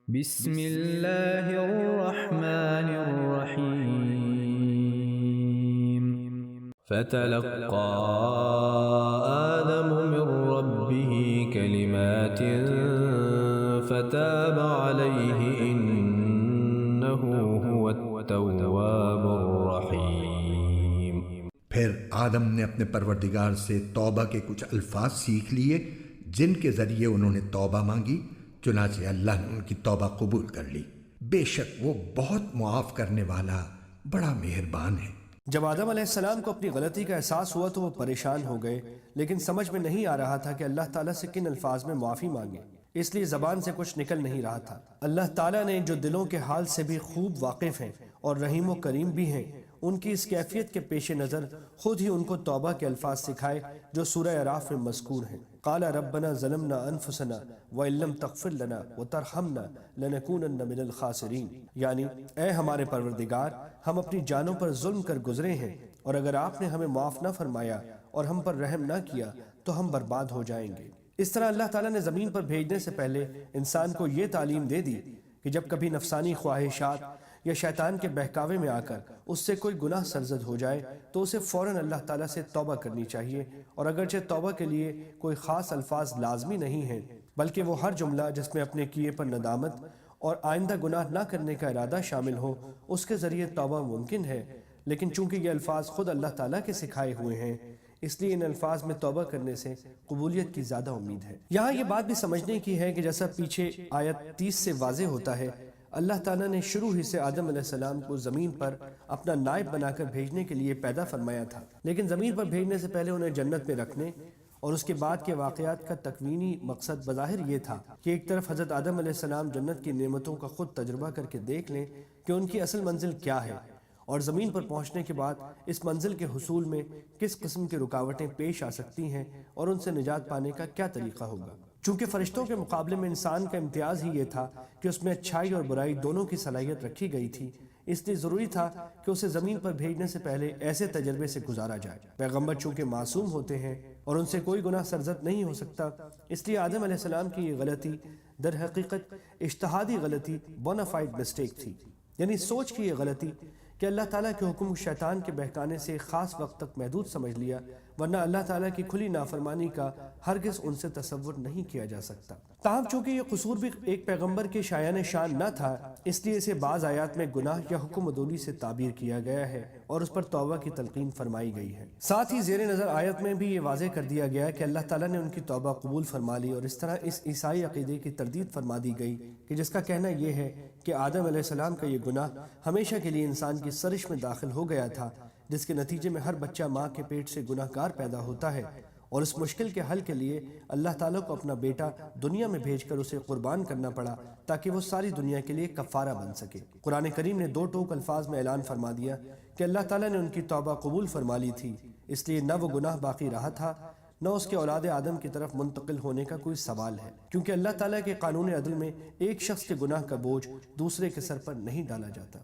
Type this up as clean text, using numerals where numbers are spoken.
بسم اللہ الرحمن الرحیم فتلقى آدم من ربه كلمات فتاب عليه إنه هو التواب الرحیم۔ پھر آدم نے اپنے پروردگار سے توبہ کے کچھ الفاظ سیکھ لیے جن کے ذریعے انہوں نے توبہ مانگی، چنانچہ اللہ نے ان کی توبہ قبول کر لی۔ بے شک وہ بہت معاف کرنے والا بڑا مہربان ہے۔ جب آدم علیہ السلام کو اپنی غلطی کا احساس ہوا تو وہ پریشان ہو گئے، لیکن سمجھ میں نہیں آ رہا تھا کہ اللہ تعالیٰ سے کن الفاظ میں معافی مانگے، اس لیے زبان سے کچھ نکل نہیں رہا تھا۔ اللہ تعالیٰ نے جو دلوں کے حال سے بھی خوب واقف ہیں اور رحیم و کریم بھی ہیں، ان کی اس کیفیت کے پیش نظر خود ہی ان کو توبہ کے الفاظ سکھائے جو سورہ اعراف میں مذکور ہیں۔ قال ربنا ظلمنا انفسنا وان لم تغفر لنا وترحمنا لنکونن من الخاسرین، یعنی اے ہمارے پروردگار، ہم اپنی جانوں پر ظلم کر گزرے ہیں، اور اگر آپ نے ہمیں معاف نہ فرمایا اور ہم پر رحم نہ کیا تو ہم برباد ہو جائیں گے۔ اس طرح اللہ تعالیٰ نے زمین پر بھیجنے سے پہلے انسان کو یہ تعلیم دے دی کہ جب کبھی نفسانی خواہشات یا شیطان کے بہکاوے میں آ کر اس سے کوئی گناہ سرزد ہو جائے تو اسے فوراً اللہ تعالیٰ سے توبہ کرنی چاہیے، اور اگرچہ توبہ کے لیے کوئی خاص الفاظ لازمی نہیں ہیں، بلکہ وہ ہر جملہ جس میں اپنے کیے پر ندامت اور آئندہ گناہ نہ کرنے کا ارادہ شامل ہو، اس کے ذریعے توبہ ممکن ہے۔ لیکن چونکہ یہ الفاظ خود اللہ تعالیٰ کے سکھائے ہوئے ہیں، اس لیے ان الفاظ میں توبہ کرنے سے قبولیت کی زیادہ امید ہے۔ یہاں یہ بات بھی سمجھنے کی ہے کہ جیسا پیچھے آیت 30 سے واضح ہوتا ہے، اللہ تعالیٰ نے شروع ہی سے آدم علیہ السلام کو زمین پر اپنا نائب بنا کر بھیجنے کے لیے پیدا فرمایا تھا، لیکن زمین پر بھیجنے سے پہلے انہیں جنت میں رکھنے اور اس کے بعد کے واقعات کا تکوینی مقصد بظاہر یہ تھا کہ ایک طرف حضرت آدم علیہ السلام جنت کی نعمتوں کا خود تجربہ کر کے دیکھ لیں کہ ان کی اصل منزل کیا ہے، اور زمین پر پہنچنے کے بعد اس منزل کے حصول میں کس قسم کی رکاوٹیں پیش آ سکتی ہیں اور ان سے نجات پانے کا کیا طریقہ ہوگا۔ چونکہ فرشتوں کے مقابلے میں انسان کا امتیاز ہی یہ تھا کہ اس میں اچھائی اور برائی دونوں کی صلاحیت رکھی گئی تھی، اس لیے ضروری تھا کہ اسے زمین پر بھیجنے سے پہلے ایسے تجربے سے گزارا جائے۔ پیغمبر چونکہ معصوم ہوتے ہیں اور ان سے کوئی گناہ سرزد نہیں ہو سکتا، اس لیے آدم علیہ السلام کی یہ غلطی در حقیقت اجتہادی غلطی، بونافائیڈ مسٹیک تھی، یعنی سوچ کی یہ غلطی کہ اللہ تعالیٰ کے حکم شیطان کے بہکانے سے خاص وقت تک محدود سمجھ لیا، ورنہ اللہ تعالیٰ کی کھلی نافرمانی کا ہرگز ان سے تصور نہیں کیا جا سکتا۔ تاہم چونکہ یہ قصور بھی ایک پیغمبر کے شایان شان نہ تھا، اس لیے اسے بعض آیات میں گناہ یا حکم عدولی سے تعبیر کیا گیا ہے اور اس پر توبہ کی تلقین فرمائی گئی ہے۔ ساتھ ہی زیر نظر آیت میں بھی یہ واضح کر دیا گیا کہ اللہ تعالیٰ نے ان کی توبہ قبول فرما لی، اور اس طرح اس عیسائی عقیدے کی تردید فرما دی گئی کہ جس کا کہنا یہ ہے کہ آدم علیہ السلام کا یہ گناہ ہمیشہ کے لیے انسان کی سرش میں داخل ہو گیا تھا، جس کے نتیجے میں ہر بچہ ماں کے پیٹ سے گناہ گار پیدا ہوتا ہے، اور اس مشکل کے حل کے لیے اللہ تعالیٰ کو اپنا بیٹا دنیا میں بھیج کر اسے قربان کرنا پڑا تاکہ وہ ساری دنیا کے لیے کفارہ بن سکے۔ قرآن کریم نے 2 ٹوک الفاظ میں اعلان فرما دیا کہ اللہ تعالیٰ نے ان کی توبہ قبول فرما لی تھی، اس لیے نہ وہ گناہ باقی رہا تھا، نہ اس کے اولاد آدم کی طرف منتقل ہونے کا کوئی سوال ہے، کیونکہ اللہ تعالیٰ کے قانون عدل میں ایک شخص کے گناہ کا بوجھ دوسرے کے سر پر نہیں ڈالا جاتا۔